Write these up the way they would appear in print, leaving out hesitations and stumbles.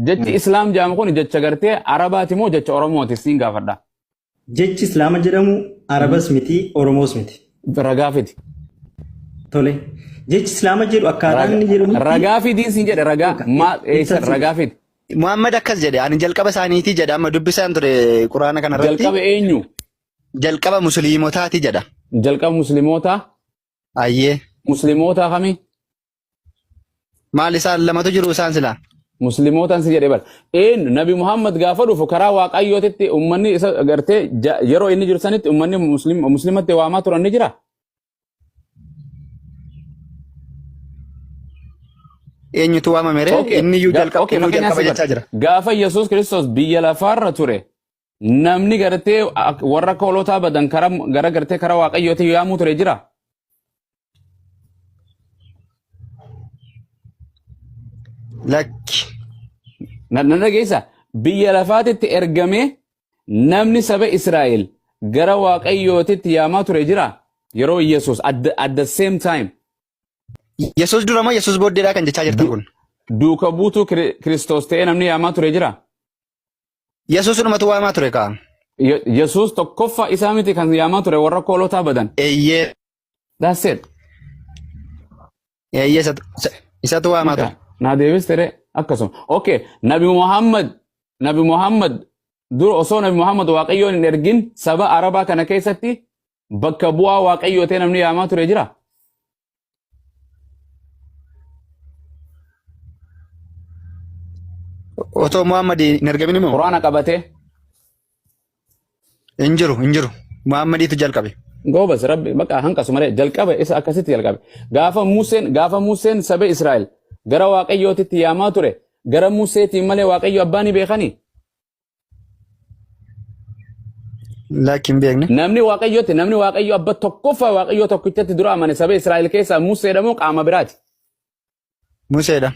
jechi islaam jedhamu kun jecha gartee arabaati moo jecha oromooti siin gaafadha. Jechi islaama jedhamu arabas miti oromoos miti. Ragaafiti. Tole. Jechi islaama jedhu akkaataan inni jedhamu. Ragaafiti siin jedhe ragaa maal eessa ragaafiti. Muhammad akkas jedhe ani jalqaba isaaniitii jedha amma dubbisaan ture quraana kana irratti. Jalqaba eenyu? Jalqaba musliimotaati jedha. Jalqaba musliimotaa? Ayyee. Musliimotaa kami? Maal isaan lamatu jiru isaan silaa? Musliimotaan si jedhe bal. Nabi Muhammad gaafa dhufu karaa waaqayyootitti ummanni isa gartee yeroo inni jiru sanitti ummanni muslimatti waamaa turan ni jira. Eenyutu waamame ree? Inni iyyuu jalqaba jechaa jira. Gaafa Yesuus Kiristoos biyya lafaarra ture namni gartee warra koolotaa badan gara gartee karaa waaqayyooti yaamuu ture jira. Lakki. Nan dhageessa biyya lafaatitti ergamee namni saba Israa'el gara waaqayyootitti yaamaa ture jira yeroo Yesuus at the same time. Yesuus dura moo Yesuus booddeedhaa kan jechaa jirtan kun? Duuka buutuu Kiristoos ta'ee namni yaamaa ture jira. Yesuus dhumatu waamaa ture kaa? Yesuus tokkoffaa isaa miti kan yaamaa ture warra koolotaa badan. Eeyyee. That's it. Eeyyee isatu waamaa ture. Naa deebistere akkasuma. Okay, Nabi Muhammad dura osoo Nabi Muhammad waaqayyoon hin ergin saba Arabaa kana keessatti bakka bu'aa waaqayyoo ta'ee namni yaamaa ture jira. Otoo Muhammad hin ergamin immoo? Quraana qabatee. Hin jiru. Muhammadiitu jalqabe. Goobas rabbi bakka hanqasu malee jalqabe isa akkasitti jalqabe. Gaafa Museen saba Israa'el gara waaqayyootitti yaamaa ture gara Museetiin malee waaqayyo abbaan ni beekani. Laakiin beekne. Namni waaqayyo abba tokkoffaa waaqayyo tokkichatti dura amane saba Israa'el keessaa Museedha moo qaama biraati? Museedha.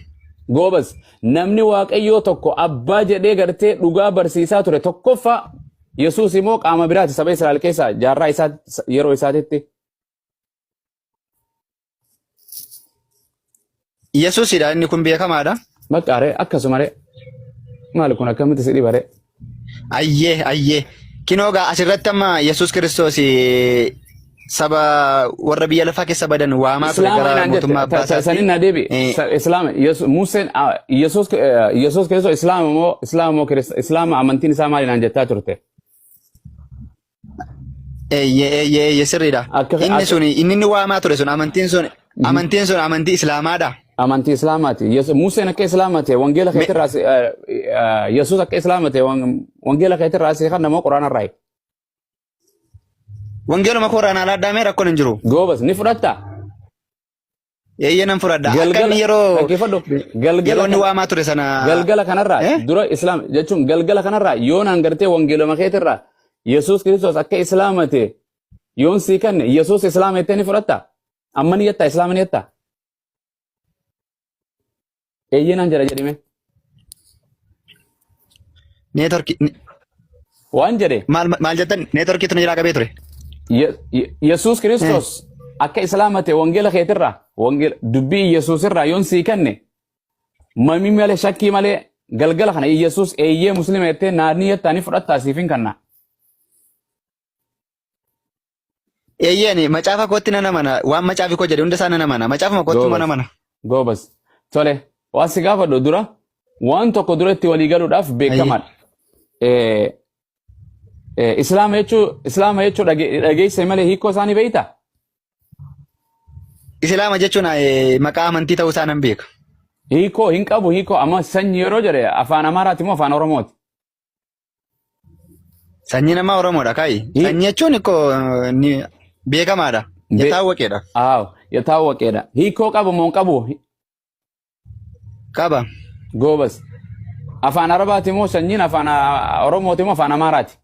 Goobas namni waaqayyo tokko abbaa jedhee gartee dhugaa barsiisaa ture tokkoffaa Yesuus immoo qaama biraati saba Israa'el keessaa jaarraa isaa yeroo isaatitti. Yesuusidha inni kun beekamaadha. Maqaaree akkasumaree maal kun akkamitti si dhibare? Ayyee. Kinoogaa asirratti amma Yesuus Kiristoos saba warra biyya lafaa keessa badan waamaa ture gara mootummaa abbaa isaatti. Sanin na deebi. Islaama Museen Yesuus Kiristoos islaama amantiin isaa maali naan jettaa turte? Eeyyee sirriidha. Inni waamaa ture sun amantiin sun amantii islaamaadha. Amantii islaamaati. Museen akka islaamate wangeela keetirraa Yesuus akka islaamate wangeela keetirraa si kan namoo quraana irraa. Wangeeluma quraana alaaddaamee rakkoon hin jiru. Goobas ni fudhatta. Eeyyee nan fudhadha. Akka inni yeroo inni waamaa ture sana. Galgala kanarraa dura islaam jechuun galgala kanarraa yoonaan gartee wangeeluma keetirraa Yesuus Kiristoos akka islaamate yoon sii kanne Yesuus islaamettee ni fudhatta. Amma ni yetta islaama ni yetta. Eeyyee naan jedha jedhime. Neetworkii. Waan jedhe. Maal jettan neetworkii tun jiraa qabee ture. Yesuus Kiristoos akka islaamate wangeela keetirraa dubbii Yesuus irraa yoon sii kanne mamii malee shakkii malee galgala kana Yesuus eeyyee muslima jettee naannii yettaa ni fudhattaa siifin kanna. Eeyyeen macaafa kootti nana mana waan macaafi koo jedhe hunda isaa nana mana macaafuma kootti mana mana. Goobas tole waan si gaafadhu dura waan tokko duratti walii galuudhaaf beekamaadha. Islaama jechuun dhageessa malee hiikoo isaanii beeyta? Islaama jechuun maqaa amantii ta'uu isaa nan beeka. Hiikoo hin qabu hiikoo amma sanyii yeroo jedhe afaan Amaaraati moo afaan Oromooti? Sanyii namaa Oromoodha kaayi. Sanyii jechuun beekamaadha. Yataawwaqeedha. Yataawwaqeedha. Hiikoo qabu moo qabu? Qaba. Goobas. Afaan Arabaati moo sanyiin afaan Oromooti moo afaan Amaaraati?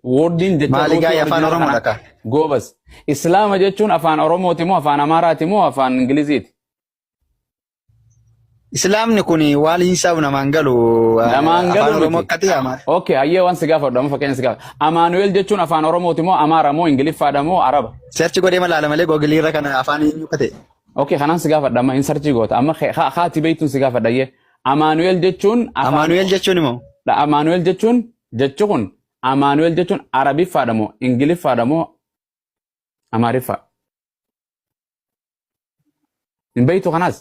Wordiin jechuun maaligaa afaan Oromoodha ka? Goobas. Islaama jechuun afaan Oromooti moo afaan Amaaraati moo afaan Ingiliziiti? Islaamni kun waaliinsaaf namaan galu. Namaan galu. Afaan Oromoo akkati ama. Okay, hayyee waan si gaafadhu amma fakkeenya si gaafadhu. Amaanuel jechuun afaan Oromooti moo Amaara moo Ingiliffaadha moo Araba? Searchi godhee malaala malee googilii irra kana afaan eenyu kate. Okay, kanaan si gaafadha amma in searchi goota amma haati beeytuun si gaafadha hayyee. Amaanu'eel jechuun Amaanu'eel jechuun immoo Amaanu'eel jechuun jechi kun Amaanu'eel jechuun Arabiffaadha moo Ingiliffaadha moo Amaariffaa? Hin beektu kanaas?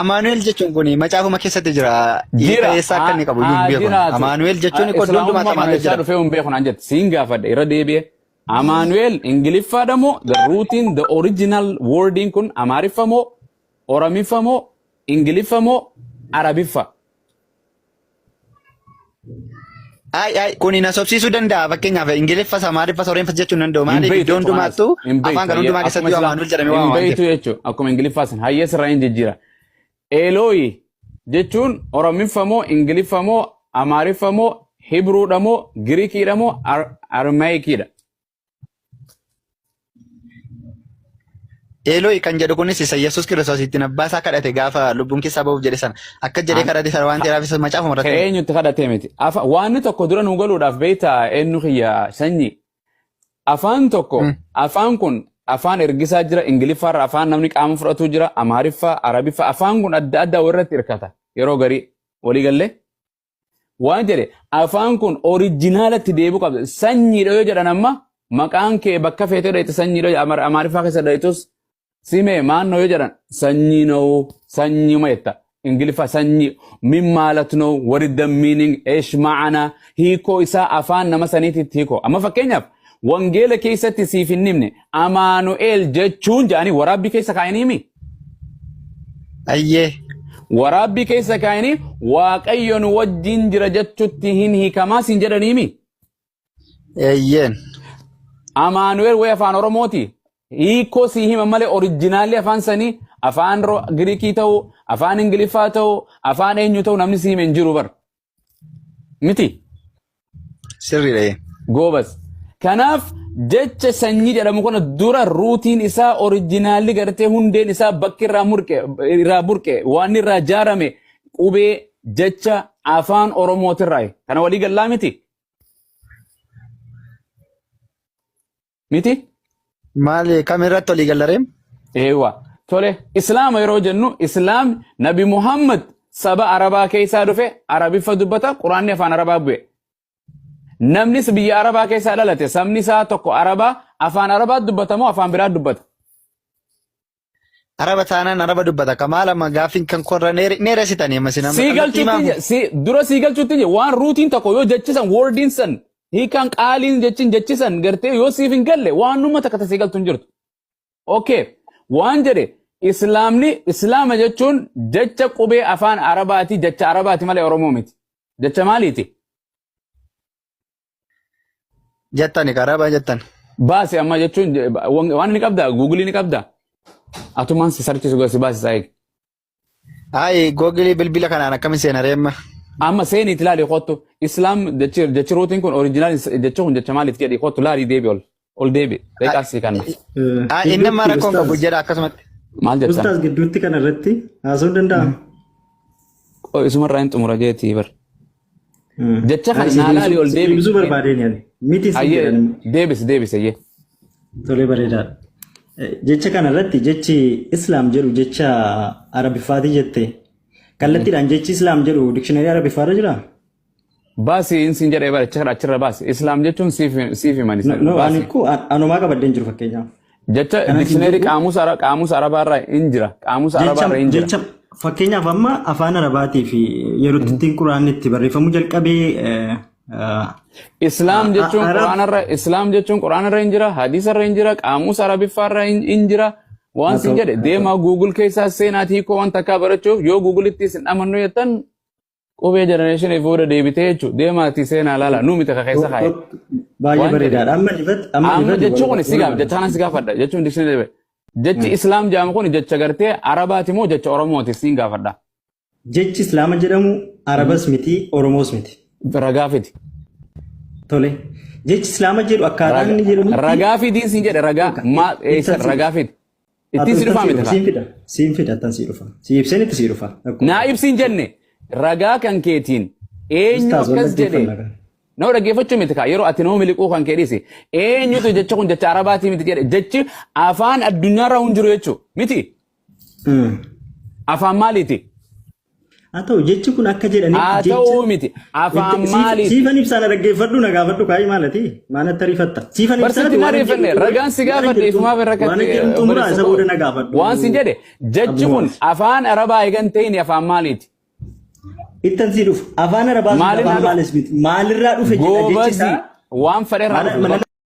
Amaanu'eel jechuun kun macaafuma keessatti jira. Jira. Eessa akka inni qabu iyyuu hin beeku. Amaanu'eel jechuun kun hundumaa Amaanu'eel isaa jedhama. dhufee hin beeku naan jette. Siin gaafadha irra deebi'ee. Amaanu'eel Ingiliffaadha moo the rooting the original wording kun Amaariffa moo Oromiffa moo Ingiliffa moo Arabiffa? Kun na sobsiisuu danda'a fakkeenyaaf Ingiliffas Amaariffas Oromifas jechuun danda'u. Maaliif iddoo hundumaattuu afaan kan hundumaa keessatti Amaanu'eel jedhamee waamama. Hin beektu jechuudha. Akkuma Ingiliffaas hayyees irraa hin jijjiira. Elooyi jechuun Oromiffa moo Ingiliffa moo Amaariffa moo Hibruudha moo Giriikiidha moo Armaayikiidha? Elooyi kan jedhu kunis isa Yesuus Kiristoos ittiin abbaa isaa kadhate gaafa lubbuun keessaa ba'uuf jedhe sana akka jedhee kadhate sana waan ta'eef isa macaafuma irratti. Eenyutti kadhatee miti. Waan tokko dura nu galuudhaaf beektaa eenyu kiyya sanyii. Afaan tokko afaan kun afaan ergisaa jira Ingiliffaarra afaan namni qaama fudhatu jira Amaariffaa Arabiffaa afaan kun adda addaa irratti hirkata yeroo garii walii gallee. Waan jedhe afaan kun oriijinaalatti deebi'uu qabda sanyiidha yoo jedhan amma maqaan kee bakka feetee dheete sanyiidha Amaariffaa keessa dheetus. Simee maannoo yoo jedhan sanyii noo sanyuma jetta Ingiliffa sanyii min maalat noo what is the meaning eesh ma'ana hiikoo isaa afaan nama saniititti hiikoo amma fakkeenyaaf wangeela keessatti siif hin himne Amaanu'eel jechuun jedhanii waraabbii keessa kaa'anii Ayyee. Waraabbii keessa kaa'anii waaqayyoon wajjin jira jechuutti hin hiikamaa siin jedhanii Ayyeen. Amaanu'eel way afaan Oromooti. Hiikoo si hima malee oriijinaalli afaan sanii afaan Giriikii ta'uu afaan Ingiliffaa ta'uu afaan eenyu ta'uu namni si hime hin jiru bar. Miti. Sirriidha. Goobas. Kanaaf jecha sanyii jedhamu kana dura ruutiin isaa oriijinaalli gartee hundeen isaa bakki irraa burqe waan irraa jaarame qubee jecha afaan Oromootirraa. Kana walii gallaa miti. Miti. Maali kamirratti olii gallareem? Eewa. Tole Islaama yeroo jennu Islaam Nabi Muhammad saba Arabaa keessaa dhufe Arabiffa dubbata Quraanni afaan Arabaa bu'e. Namnis biyya Arabaa keessaa dhalate sabni isaa tokko Arabaa afaan Arabaa dubbata moo afaan biraa dubbata? Araba taanaan Araba dubbata kamaala gaaffiin kan korra neeresitanii masinama. Dura siigalchuutti waan ruutiin tokko yoo jechisan wordiin san hiikaan qaaliin jechisan gartee yoo siif hin galle waan numa takka siigaltu hin jirtu. Okay. Waan jedhe Islaama jechuun jecha qubee afaan Arabaati jecha Arabaati malee Oromoo miti. Jecha maaliiti? Jettani Arabaa jettan. Baasi amma jechuun waan ni qabda Google ni qabda. Atumaan si sarchiisu gosi baasi isaa eegi. Google bilbila kanaan akkamiin seenareemma. Amma seeni itti laali qottu Islaam jechi ruutiin kun oriijinaal jecha kun jecha maaliiti jedhi qottu laali deebi ol deebi reeqaasii kanna. Inni amma rakkoon qabu jedha akkasumatti. Maal jecha? Ustaas gidduutti kana irratti haasa'uu danda'a. Isumarraa hin xumura jeetii bar. Jecha kana naa laali ol deebi. Ibsuu barbaadeen yaani. Miti si jedhani. Deebis ayyee. Tolee bareedaadha. Jecha kana irratti jechi Islaam jedhu jecha Arabiffaati jette. Kallattiidhaan jechi Islaam jedhu dikshinaarii Arabiffaarra jiraa? Baasi insin jedhee bara achirra baasi. Islaam jechuun siif himani. Anumaa qabadeen jiru fakkeenyaaf. Jecha dikshinaarii qaamusa Arabaarraa hin jira. Qaamusa Arabaarraa hin jira. Jecha fakkeenyaaf amma afaan Arabaatii fi yeroo ittiin Quraanni itti barreeffamuu jalqabee Islaam jechuun Quraanarra hin jira, hadiisarra hin jira, qaamusa Arabiffaarra hin jira. Waan sin jedhe deemaa Google keessaa seenaatii hiikoo wanta akka barachuuf yoo Google itti sin amannu jettan qubee generation booda deebitee jechuudha. Deemaatii seenaa laala nu miti keessa kaa'e. Baay'ee bareedaadha. Amma jechuun kun jechaan si gaafadha jechuun dictionary jechi Islaam jedhamu kun jecha gartee Arabaati moo jecha Oromooti siin gaafadha. Jechi Islaama jedhamu Arabas miti Oromoos miti. Ragaafiti. Tole. Jechi Islaama jedhu akkaataan inni jedhamu. Ragaafitiin siin jedhe ragaafiti. Ittiin si dhufaa miti. Siin fida tan si dhufa. Si ibseen itti si dhufa. Naa ibsiin jenne ragaa kan keetiin eenyu akkas jedhe. Nama dhaggeeffachuu miti kaa yeroo ati nama miliquu kan kee dhiisi. Eenyutu jecha kun jecha Arabaatii miti jedhe jechi afaan addunyaarra hin jiru jechuu miti. afaan maaliiti? haa ta'u jechi kun akka jedhaniif haa ta'uu miti afaan maaliiti? siifan ibsaan dhaggeeffadhu na gaafadhu kaayii maalati maana tariifatta siifan barsiisti na rifanne ragaan si gaafadhe ifumaaf irra kattee waan si jedhe jechi kun afaan arabaa eegan ta'in afaan maaliiti? ittan si dhufu afaan arabaa afaan maalis miti maalirraa dhufe jedha jechi isaa waan fedhe irraa dhufe